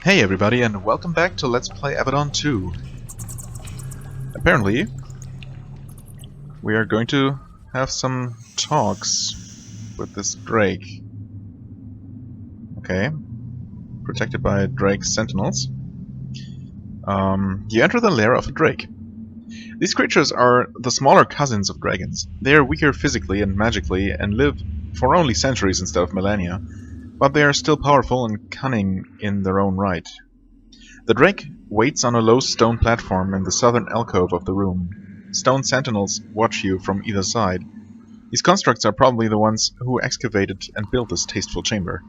Hey everybody, and welcome back to Let's Play Avadon 2. Apparently, we are going to have some talks with this Drake. Okay. Protected by Drake's sentinels. You enter the lair of a Drake. These creatures are the smaller cousins of dragons. They are weaker physically and magically and live for only centuries instead of millennia, but they are still powerful and cunning in their own right. The Drake waits on a low stone platform in the southern alcove of the room. Stone sentinels watch you from either side. These constructs are probably the ones who excavated and built this tasteful chamber.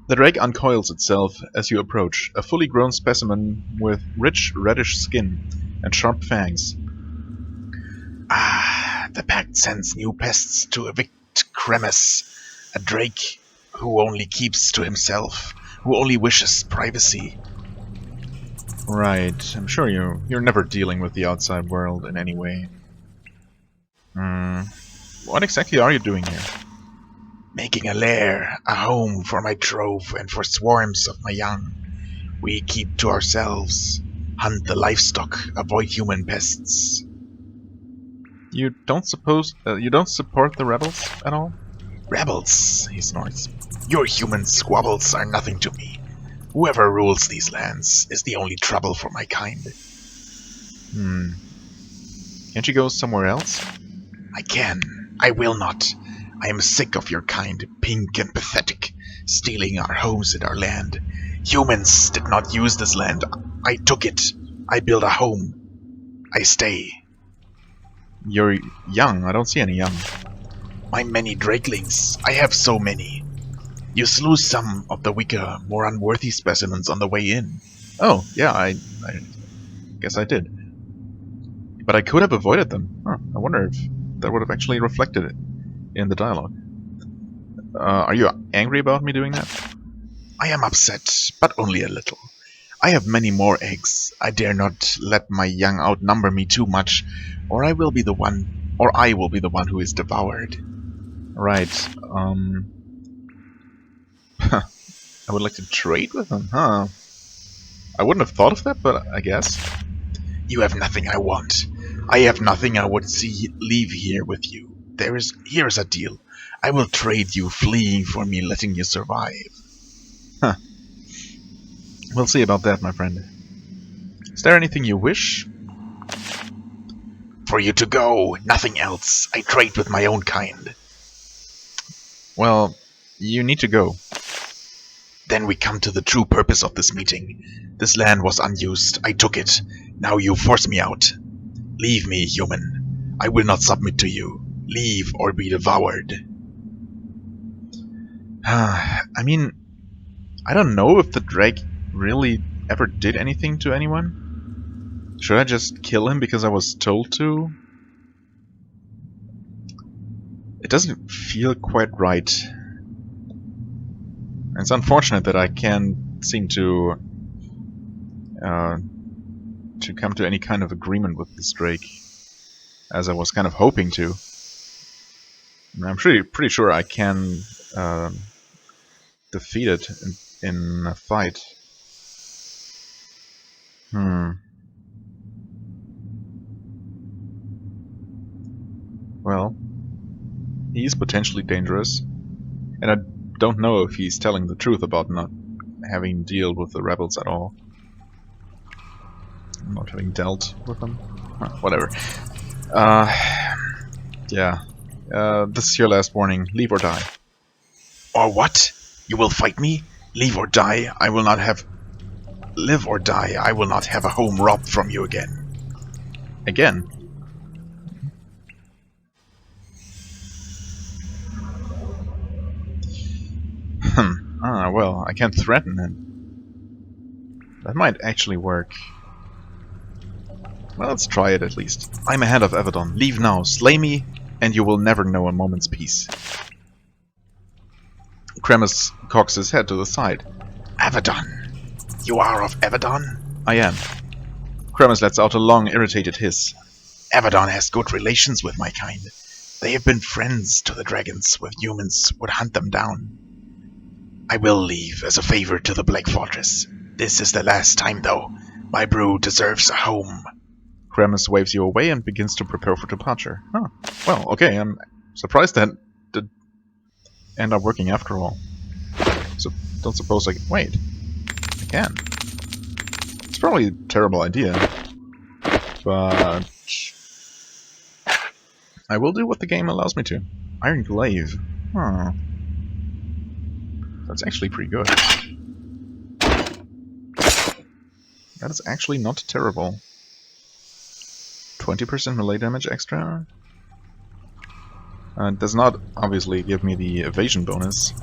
The Drake uncoils itself as you approach, a fully grown specimen with rich reddish skin and sharp fangs. Ah, the Pact sends new pests to evict Cremus, a Drake who only keeps to himself, who only wishes privacy. Right, I'm sure you're never dealing with the outside world in any way. What exactly are you doing here? Making a lair, a home for my trove and for swarms of my young. We keep to ourselves, hunt the livestock, avoid human pests. You don't support the rebels at all? Rebels, he snorts. Your human squabbles are nothing to me. Whoever rules these lands is the only trouble for my kind. Can't you go somewhere else? I can. I will not. I am sick of your kind, pink and pathetic, stealing our homes and our land. Humans did not use this land. I took it. I built a home. I stay. You're young. I don't see any young. My many drakelings. I have so many. You slew some of the weaker, more unworthy specimens on the way in. Oh, yeah, I guess I did. But I could have avoided them. Huh, I wonder if that would have actually reflected it in the dialogue. Are you angry about me doing that? I am upset, but only a little. I have many more eggs. I dare not let my young outnumber me too much, or I will be the one who is devoured. Right, I would like to trade with them, huh? I wouldn't have thought of that, but I guess. You have nothing I want. I have nothing I would leave here with you. Here's a deal. I will trade you fleeing for me letting you survive. Huh. We'll see about that, my friend. Is there anything you wish? For you to go, nothing else. I trade with my own kind. Well, you need to go. Then we come to the true purpose of this meeting. This land was unused. I took it. Now you force me out. Leave me, human. I will not submit to you. Leave or be devoured. I mean, I don't know if the Drake really ever did anything to anyone. Should I just kill him because I was told to? It doesn't feel quite right. It's unfortunate that I can't seem to come to any kind of agreement with this Drake, as I was kind of hoping to. I'm pretty sure I can defeat it in a fight. Well, he's potentially dangerous, and I don't know if he's telling the truth about not having dealt with the rebels at all. Not having dealt with them. Whatever. Yeah. This is your last warning. Leave or die. Or what? You will fight me? Leave or die? I will not have... Live or die, I will not have a home robbed from you again. Again? Well, I can't threaten him. That might actually work. Well, let's try it at least. I'm ahead of Avadon. Leave now, slay me, and you will never know a moment's peace. Cremus cocks his head to the side. Avadon! You are of Avadon? I am. Cremus lets out a long, irritated hiss. Avadon has good relations with my kind. They have been friends to the dragons when humans would hunt them down. I will leave as a favor to the Black Fortress. This is the last time, though. My brood deserves a home. Kremis waves you away and begins to prepare for departure. Huh. Well, okay, I'm surprised that did end up working after all. So, don't suppose I can... Wait. I can. It's probably a terrible idea. But... I will do what the game allows me to. Iron Glaive. Huh. That's actually pretty good. That is actually not terrible. 20% melee damage extra. It does not obviously give me the evasion bonus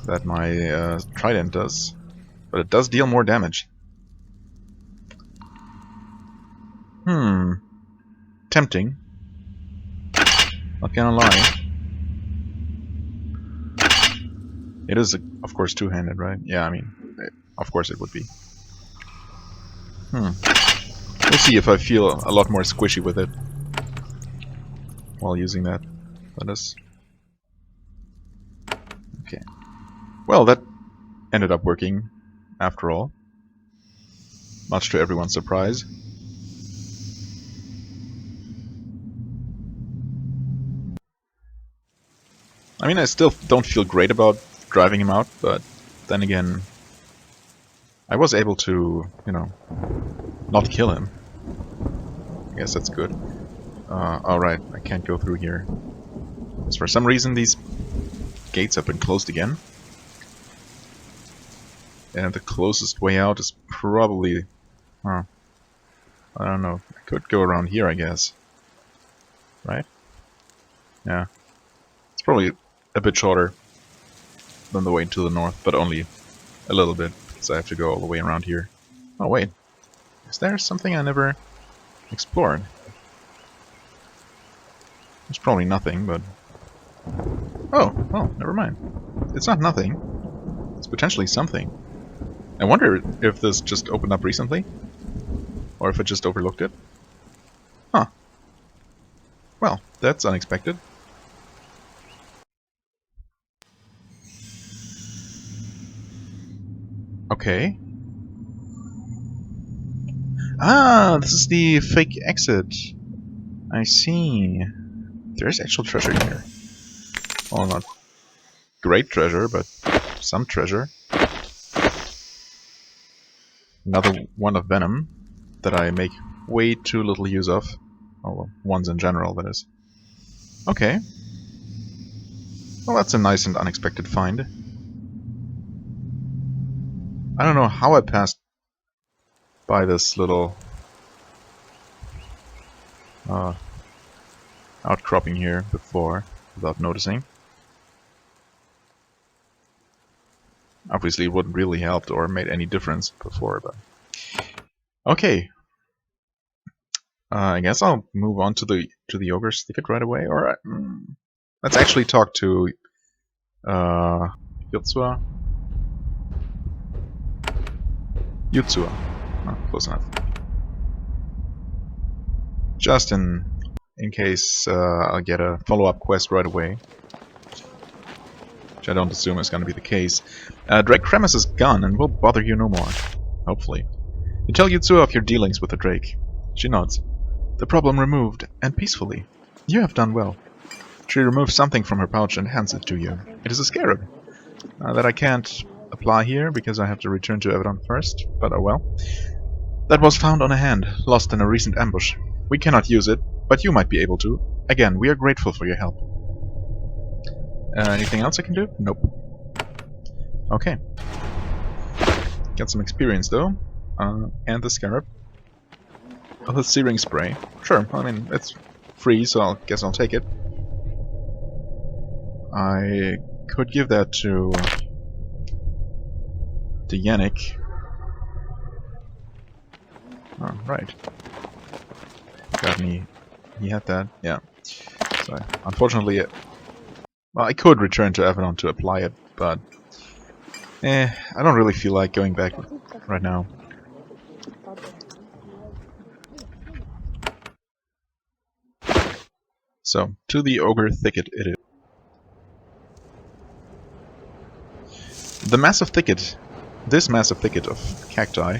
that my trident does, but it does deal more damage. Tempting. Not gonna lie. It is, of course, two-handed, right? Yeah, I mean, of course it would be. We'll see if I feel a lot more squishy with it while using that. Let us... Okay. Well, that ended up working, after all. Much to everyone's surprise. I mean, I still don't feel great about driving him out, but then again, I was able to, you know, not kill him. I guess that's good. Alright, I can't go through here. Because for some reason these gates have been closed again. And the closest way out is probably... I don't know. I could go around here, I guess. Right? Yeah. It's probably a bit shorter than the way to the north, but only a little bit, because I have to go all the way around here. Oh, wait. Is there something I never explored? There's probably nothing, but... Oh, never mind. It's not nothing. It's potentially something. I wonder if this just opened up recently? Or if it just overlooked it? Huh. Well, that's unexpected. Okay. Ah, this is the fake exit. I see. There's actual treasure here. Well, not great treasure, but some treasure. Another one of venom that I make way too little use of. Oh, well, ones in general, that is. Okay. Well, that's a nice and unexpected find. I don't know how I passed by this little outcropping here before without noticing. Obviously it wouldn't really helped or made any difference before, but... Okay. I guess I'll move on to the ogre's thicket right away, or... let's actually talk to... Yutsua? Yutsua. Oh, close enough. Just in case I'll get a follow-up quest right away. Which I don't assume is going to be the case. Drake Kremis is gone and will bother you no more. Hopefully. You tell Yutsua of your dealings with the Drake. She nods. The problem removed, and peacefully. You have done well. She removes something from her pouch and hands it to you. It is a scarab. That I can't apply here because I have to return to Avadon first, but oh well. That was found on a hand, lost in a recent ambush. We cannot use it, but you might be able to. Again, we are grateful for your help. Anything else I can do? Nope. Okay. Got some experience though. And the scarab. Oh, the searing spray. Sure, I mean, it's free, so I guess I'll take it. I could give that to Yannick. Oh, right. Got me. He had that, yeah. So, unfortunately, well, I could return to Avadon to apply it, but I don't really feel like going back right now. So, to the ogre thicket it is. The massive thicket This massive thicket of cacti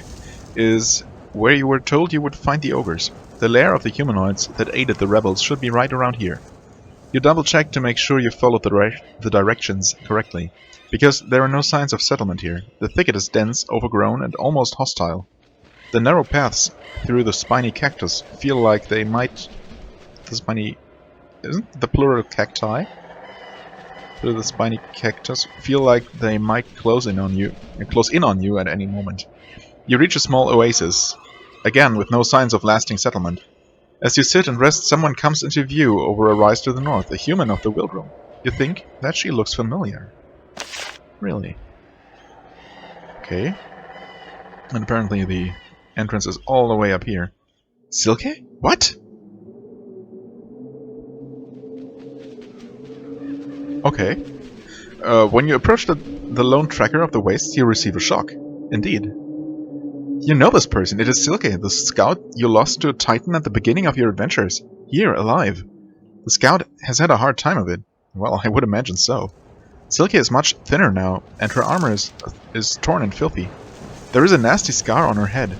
is where you were told you would find the ogres. The lair of the humanoids that aided the rebels should be right around here. You double-check to make sure you followed the directions correctly, because there are no signs of settlement here. The thicket is dense, overgrown, and almost hostile. The narrow paths through the spiny cactus feel like they might... The spiny... Isn't the plural cacti? Through the spiny cactus feel like they might close in on you at any moment. You reach a small oasis, again with no signs of lasting settlement. As you sit and rest, someone comes into view over a rise to the north, a human of the Wildroom. You think that she looks familiar. Really? Okay. And apparently the entrance is all the way up here. Silke? What? Okay. When you approach the lone tracker of the wastes, you receive a shock. Indeed. You know this person. It is Silke, the scout you lost to a titan at the beginning of your adventures. Here, alive. The scout has had a hard time of it. Well, I would imagine so. Silke is much thinner now, and her armor is torn and filthy. There is a nasty scar on her head,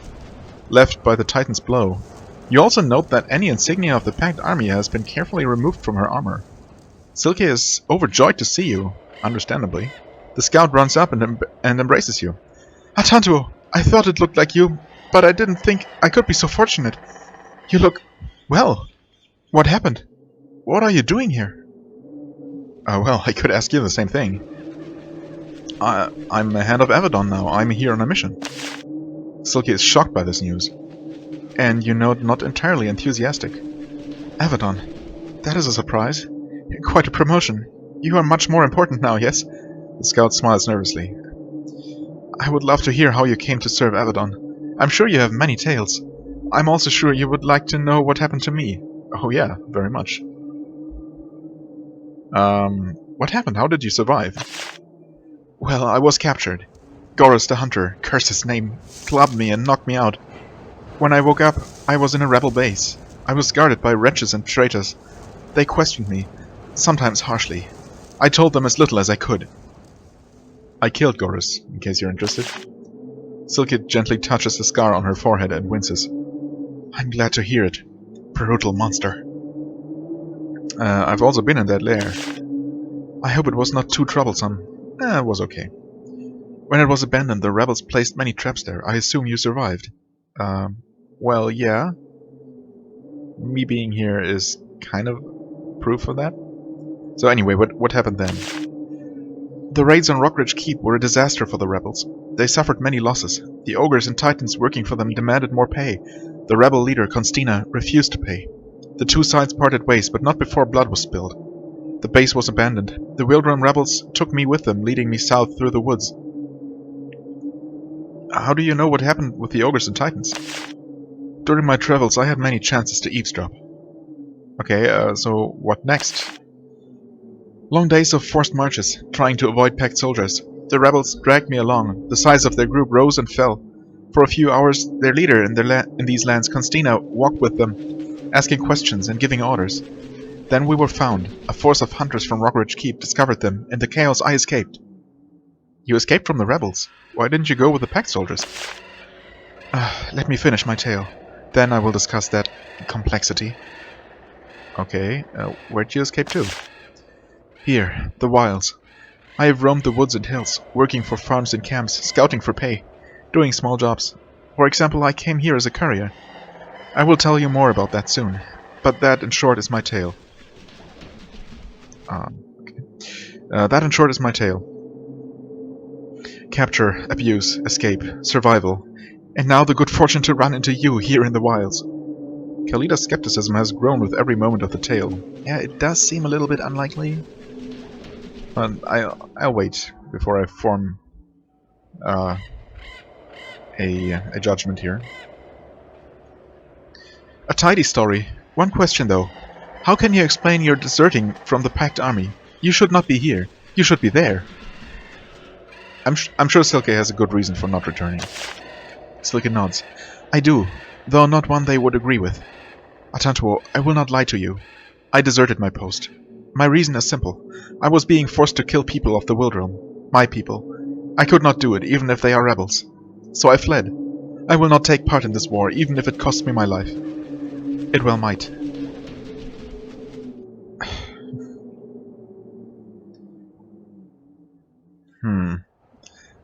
left by the titan's blow. You also note that any insignia of the packed army has been carefully removed from her armor. Silke is overjoyed to see you, understandably. The scout runs up and embraces you. Atantuo, I thought it looked like you, but I didn't think I could be so fortunate. You look... well. What happened? What are you doing here? Well, I could ask you the same thing. I'm the head of Avadon now. I'm here on a mission. Silke is shocked by this news. And you note not entirely enthusiastic. Avadon, that is a surprise. Quite a promotion. You are much more important now, yes? The scout smiles nervously. I would love to hear how you came to serve Avadon. I'm sure you have many tales. I'm also sure you would like to know what happened to me. Oh yeah, very much. What happened? How did you survive? Well, I was captured. Gorus the Hunter, curse his name, clubbed me and knocked me out. When I woke up, I was in a rebel base. I was guarded by wretches and traitors. They questioned me, sometimes harshly. I told them as little as I could. I killed Gorus, in case you're interested. Silke gently touches the scar on her forehead and winces. I'm glad to hear it. Brutal monster. I've also been in that lair. I hope it was not too troublesome. It was okay. When it was abandoned, the rebels placed many traps there. I assume you survived. Well, yeah. Me being here is kind of proof of that. So anyway, what happened then? The raids on Rockridge Keep were a disaster for the rebels. They suffered many losses. The ogres and titans working for them demanded more pay. The rebel leader, Constina, refused to pay. The two sides parted ways, but not before blood was spilled. The base was abandoned. The Wildrum rebels took me with them, leading me south through the woods. How do you know what happened with the ogres and titans? During my travels, I had many chances to eavesdrop. Okay, so what next? Long days of forced marches, trying to avoid packed soldiers. The rebels dragged me along. The size of their group rose and fell. For a few hours, their leader in these lands, Constina, walked with them, asking questions and giving orders. Then we were found. A force of hunters from Rockridge Keep discovered them. In the chaos, I escaped. You escaped from the rebels? Why didn't you go with the packed soldiers? Let me finish my tale. Then I will discuss that complexity. Okay, where'd you escape to? Here, the wilds. I have roamed the woods and hills, working for farms and camps, scouting for pay, doing small jobs. For example, I came here as a courier. I will tell you more about that soon, but that in short is my tale. That in short is my tale. Capture, abuse, escape, survival, and now the good fortune to run into you here in the wilds. Kalida's skepticism has grown with every moment of the tale. Yeah, it does seem a little bit unlikely. But I'll wait before I form a judgment here. A tidy story. One question though. How can you explain your deserting from the packed army? You should not be here. You should be there. I'm sure Silke has a good reason for not returning. Silke nods. I do, though not one they would agree with. Atantuo, I will not lie to you. I deserted my post. My reason is simple. I was being forced to kill people of the Wildrealm. My people. I could not do it, even if they are rebels. So I fled. I will not take part in this war, even if it costs me my life. It well might.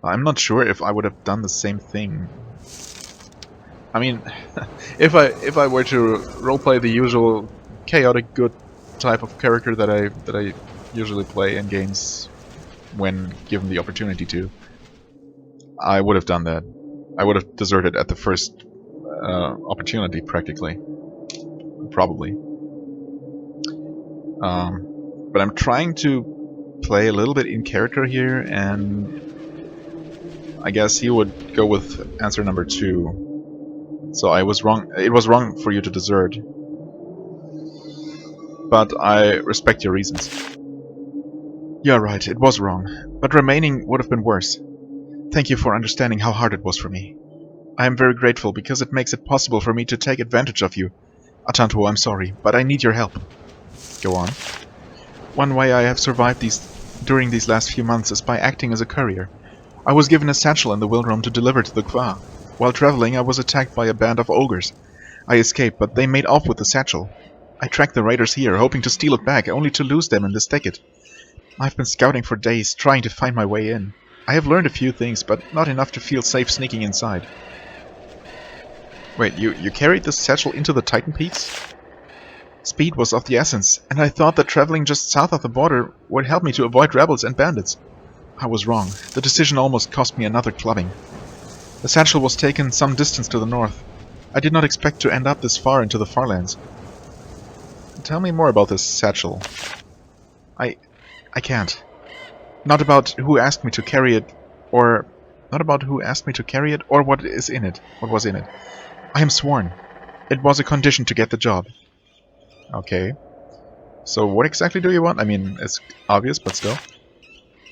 I'm not sure if I would have done the same thing. I mean, if I were to roleplay the usual chaotic good type of character that I usually play in games when given the opportunity to, I would have done that. I would have deserted at the first opportunity, practically, probably. But I'm trying to play a little bit in character here, and I guess he would go with answer number 2. So I was wrong. It was wrong for you to desert, but I respect your reasons. You're right, it was wrong, but remaining would have been worse. Thank you for understanding how hard it was for me. I am very grateful because it makes it possible for me to take advantage of you. Atantuo, I'm sorry, but I need your help. Go on. One way I have survived during these last few months is by acting as a courier. I was given a satchel in the Wilroom to deliver to the Kwa. While traveling, I was attacked by a band of ogres. I escaped, but they made off with the satchel. I tracked the raiders here, hoping to steal it back, only to lose them in this thicket. I've been scouting for days, trying to find my way in. I have learned a few things, but not enough to feel safe sneaking inside. Wait, you carried this satchel into the Titan Peaks? Speed was of the essence, and I thought that traveling just south of the border would help me to avoid rebels and bandits. I was wrong. The decision almost cost me another clubbing. The satchel was taken some distance to the north. I did not expect to end up this far into the Farlands. Tell me more about this satchel. I can't. Not about who asked me to carry it, or... Not about who asked me to carry it, or what is in it. What was in it. I am sworn. It was a condition to get the job. Okay. So what exactly do you want? I mean, it's obvious, but still.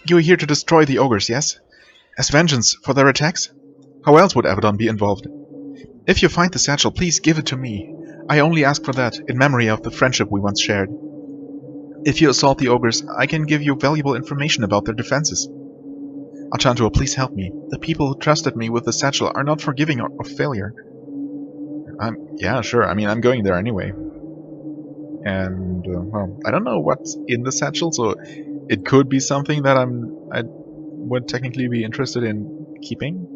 You are here to destroy the ogres, yes? As vengeance for their attacks? How else would Avadon be involved? If you find the satchel, please give it to me. I only ask for that, in memory of the friendship we once shared. If you assault the ogres, I can give you valuable information about their defenses. Achantua, please help me. The people who trusted me with the satchel are not forgiving of failure. Yeah, sure. I mean, I'm going there anyway. And, well, I don't know what's in the satchel, so it could be something that I would technically be interested in keeping.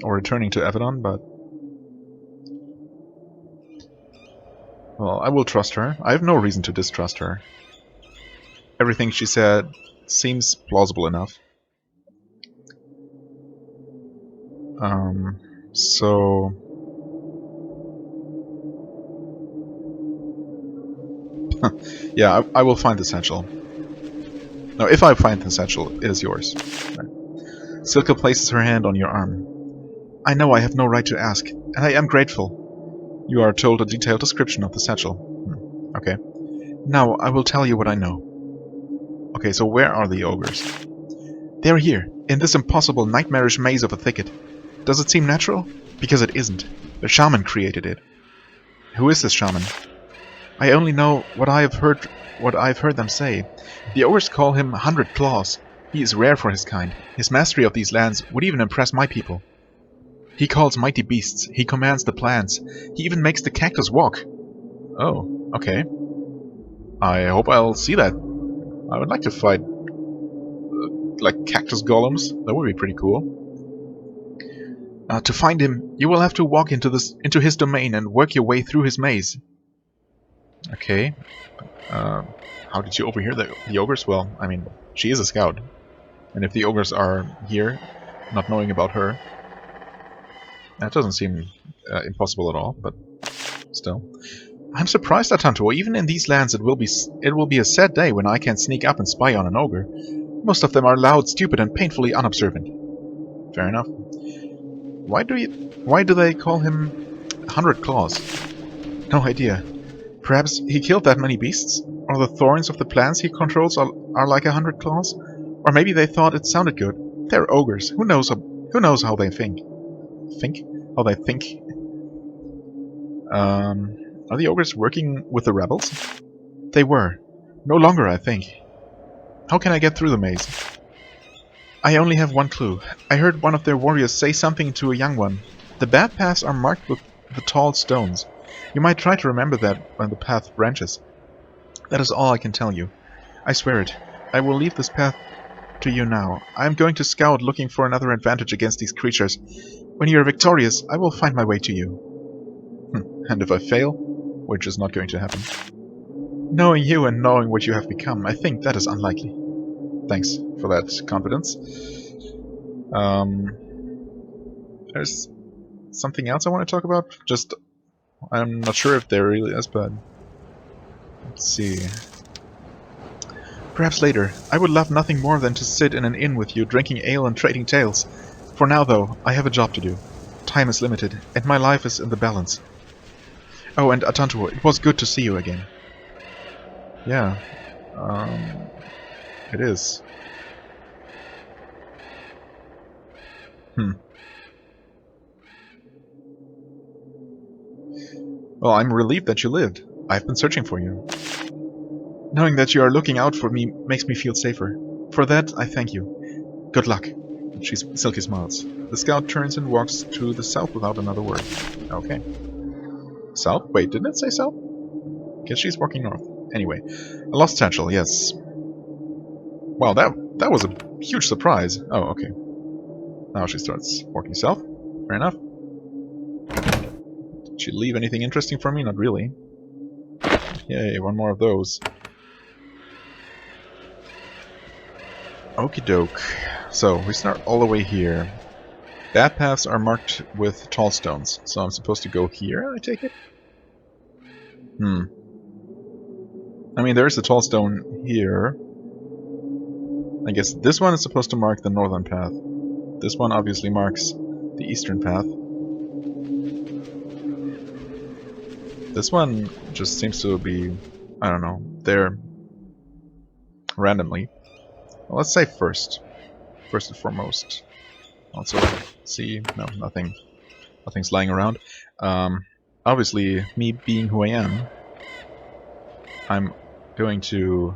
Or returning to Avadon, but... Well, I will trust her. I have no reason to distrust her. Everything she said seems plausible enough. So... yeah, I will find the satchel. No, if I find the satchel, it is yours. Right. Silka places her hand on your arm. I know I have no right to ask, and I am grateful. You are told a detailed description of the satchel. Okay. Now, I will tell you what I know. Okay, so where are the ogres? They are here, in this impossible, nightmarish maze of a thicket. Does it seem natural? Because it isn't. The shaman created it. Who is this shaman? I only know what I've heard them say. The ogres call him 100 Claws. He is rare for his kind. His mastery of these lands would even impress my people. He calls mighty beasts. He commands the plants. He even makes the cactus walk. Oh, okay. I hope I'll see that. I would like to fight like cactus golems. That would be pretty cool. To find him, you will have to walk into his domain and work your way through his maze. Okay. How did you overhear the ogres? Well, I mean, she is a scout. And if the ogres are here, not knowing about her, that doesn't seem impossible at all, but still. I'm surprised, Atantuo. Even in these lands, it will be a sad day when I can sneak up and spy on an ogre. Most of them are loud, stupid, and painfully unobservant. Fair enough. Why do they call him 100 Claws? No idea. Perhaps he killed that many beasts? Or the thorns of the plants he controls are like 100 Claws? Or maybe they thought it sounded good. They're ogres. Who knows how they think? How they think? Are the ogres working with the rebels? They were. No longer, I think. How can I get through the maze? I only have one clue. I heard one of their warriors say something to a young one. The bad paths are marked with the tall stones. You might try to remember that when the path branches. That is all I can tell you. I swear it. I will leave this path to you now. I am going to scout looking for another advantage against these creatures. When you are victorious, I will find my way to you. And if I fail, which is not going to happen. Knowing you and knowing what you have become, I think that is unlikely. Thanks for that confidence. There's something else I want to talk about. I'm not sure if there really is, but let's see. Perhaps later. I would love nothing more than to sit in an inn with you, drinking ale and trading tales. For now, though, I have a job to do. Time is limited, and my life is in the balance. Oh, and Atantuo, it was good to see you again. Yeah, it is. Well, I'm relieved that you lived. I've been searching for you. Knowing that you are looking out for me makes me feel safer. For that, I thank you. Good luck. Silky smiles. The scout turns and walks to the south without another word. Okay. South? Wait, didn't it say south? Guess she's walking north. Anyway, a lost satchel, yes. Wow, that was a huge surprise. Oh, okay. Now she starts walking south. Fair enough. Did she leave anything interesting for me? Not really. Yay, one more of those. Okie doke. So, we start all the way here. Bad paths are marked with tall stones, so I'm supposed to go here, I take it? I mean, there's a tall stone here. I guess this one is supposed to mark the northern path. This one obviously marks the eastern path. This one just seems to be, I don't know, there randomly. Well, let's say first and foremost. Also, see, no, nothing's lying around. Obviously, me being who I am, I'm going to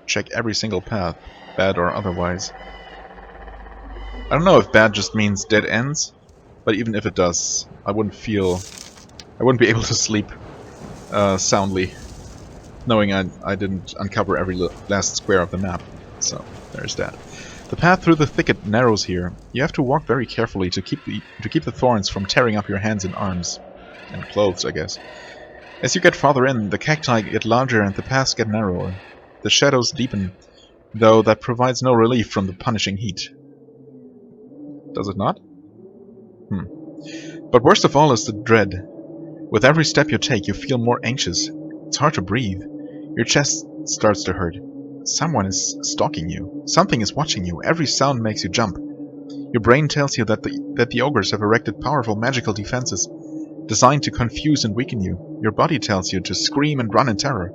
check every single path, bad or otherwise. I don't know if bad just means dead ends, but even if it does, I wouldn't be able to sleep soundly, knowing I didn't uncover every last square of the map. So there's that. The path through the thicket narrows here. You have to walk very carefully to keep the thorns from tearing up your hands and arms. And clothes, I guess. As you get farther in, the cacti get larger and the paths get narrower. The shadows deepen, though that provides no relief from the punishing heat. Does it not? But worst of all is the dread. With every step you take, you feel more anxious. It's hard to breathe. Your chest starts to hurt. Someone is stalking you. Something is watching you. Every sound makes you jump. Your brain tells you that the ogres have erected powerful magical defenses designed to confuse and weaken you. Your body tells you to scream and run in terror.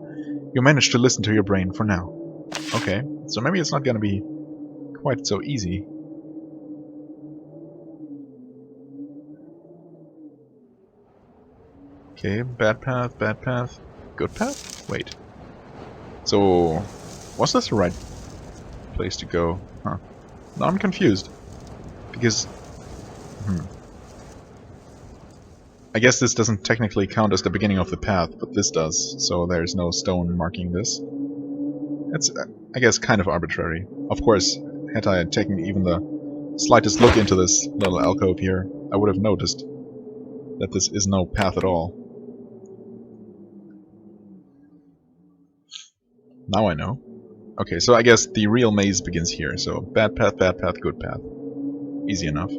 You manage to listen to your brain for now. Okay, so maybe it's not gonna be quite so easy. Okay, bad path, good path? Wait. So, was this the right place to go? Huh. Now I'm confused. Because... I guess this doesn't technically count as the beginning of the path, but this does, so there's no stone marking this. It's, I guess, kind of arbitrary. Of course, had I taken even the slightest look into this little alcove here, I would have noticed that this is no path at all. Now I know. Okay, so I guess the real maze begins here, so bad path, good path. Easy enough.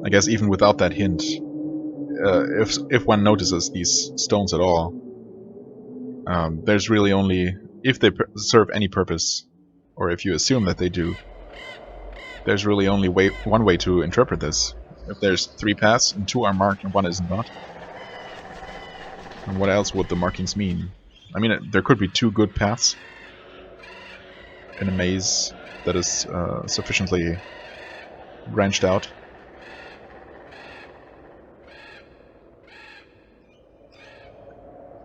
I guess even without that hint, if one notices these stones at all, there's really only, if they serve any purpose, or if you assume that they do, there's really only one way to interpret this. If there's 3 paths and 2 are marked and 1 is not, and what else would the markings mean? I mean, there could be 2 good paths in a maze that is sufficiently branched out.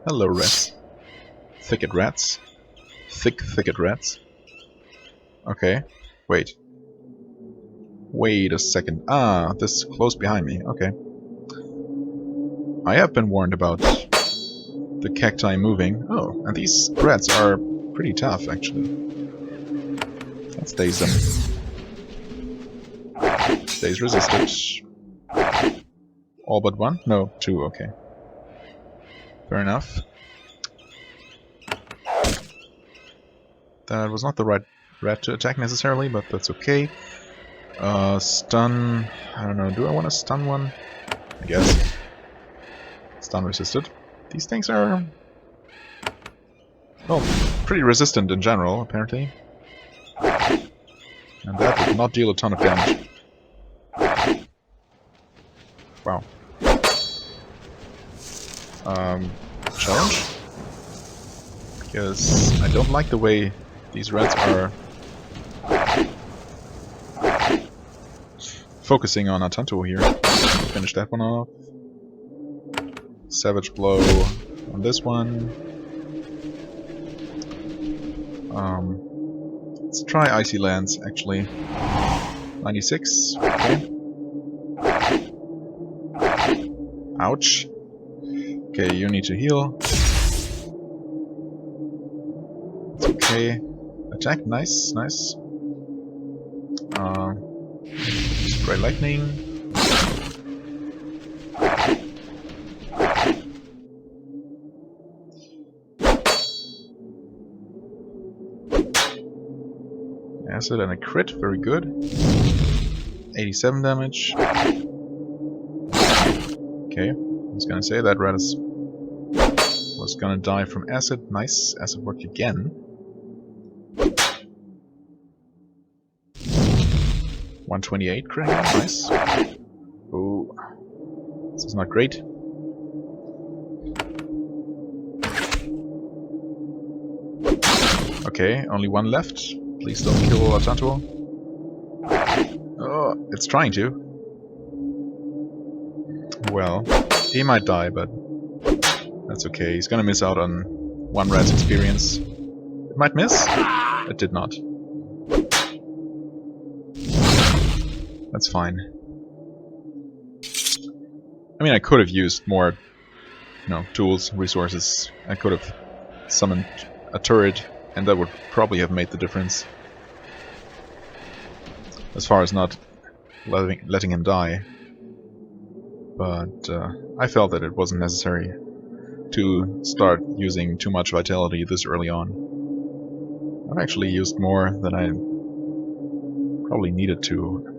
Hello, rats. Thicket rats. thicket rats. Okay. Wait. Wait a second. Ah, this is close behind me. Okay. I have been warned about the cacti moving. Oh, and these rats are pretty tough, actually. Let's daze them. Daze resisted. All but one? No, two, okay. Fair enough. That was not the right rat to attack necessarily, but that's okay. Stun... I don't know, do I want to stun one? I guess. Stun resisted. These things are... well, pretty resistant in general, apparently. And that did not deal a ton of damage. Wow. Challenge? Because I don't like the way these rats are focusing on Atanto here. Finish that one off. Savage blow on this one. Let's try Icy Lands, actually. 96, okay. Ouch. Okay, you need to heal. It's okay. Attack, nice, nice. Spray lightning. Acid and a crit, very good. 87 damage. Okay, I was gonna say that rat was gonna die from acid. Nice, acid worked again. 128 crit, nice. Oh, this is not great. Okay, only one left. Please don't kill Atanto. Oh, it's trying to. Well, he might die, but that's okay. He's gonna miss out on one rat's experience. It might miss? It did not. That's fine. I mean, I could have used more, tools, resources. I could have summoned a turret, and that would probably have made the difference. As far as not letting him die. But I felt that it wasn't necessary to start using too much vitality this early on. I've actually used more than I probably needed to.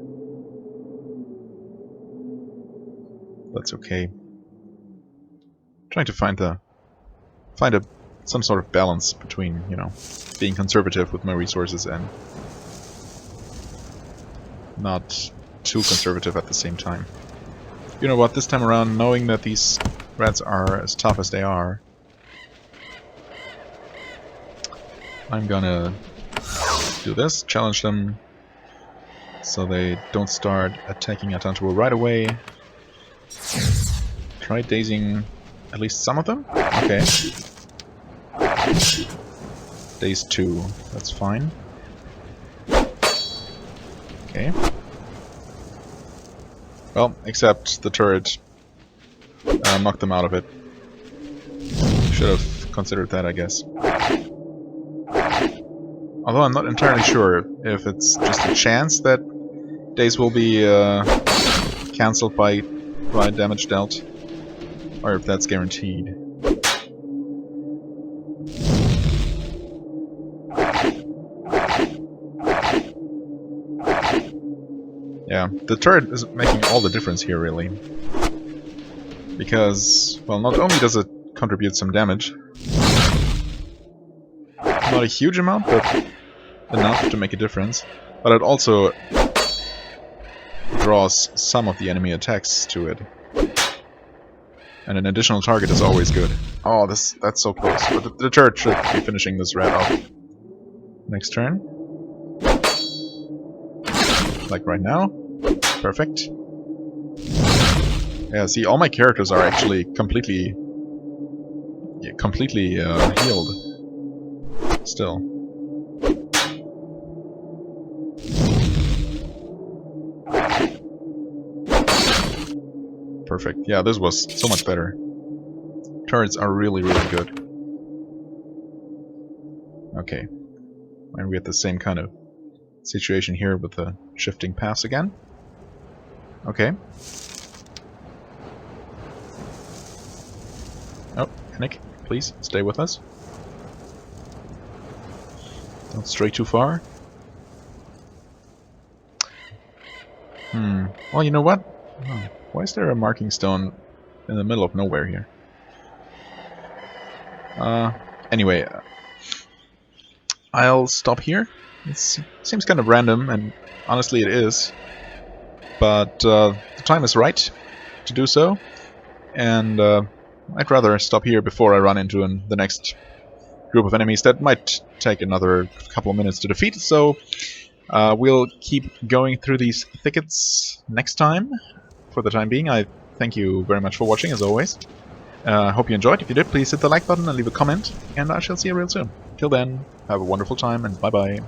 That's okay. Trying to find some sort of balance between, being conservative with my resources and not too conservative at the same time. You know what, this time around, knowing that these rats are as tough as they are, I'm gonna do this, challenge them so they don't start attacking Atanto right away. Try dazing at least some of them? Okay. Daze 2, that's fine. Okay. Well, except the turret knocked them out of it. Should have considered that, I guess. Although I'm not entirely sure if it's just a chance that days will be cancelled by damage dealt, or if that's guaranteed. Yeah, the turret is making all the difference here, really. Because, well, not only does it contribute some damage, not a huge amount, but enough to make a difference, but it also draws some of the enemy attacks to it. And an additional target is always good. Oh, that's so close. But the turret should be finishing this rat off. Next turn. Like right now. Perfect. Yeah, see, all my characters are actually completely healed. still. Perfect. Yeah, this was so much better. Turrets are really, really good. Okay. And we get the same kind of situation here with the shifting paths again. Okay. Oh, Nick, please stay with us. Don't stray too far. Well, you know what? Oh, why is there a marking stone in the middle of nowhere here? Anyway, I'll stop here. It seems kind of random, and honestly it is. But the time is right to do so, and I'd rather stop here before I run into the next group of enemies that might take another couple of minutes to defeat, so we'll keep going through these thickets next time. For the time being, I thank you very much for watching, as always. I hope you enjoyed. If you did, please hit the like button and leave a comment, and I shall see you real soon. Till then, have a wonderful time, and bye-bye.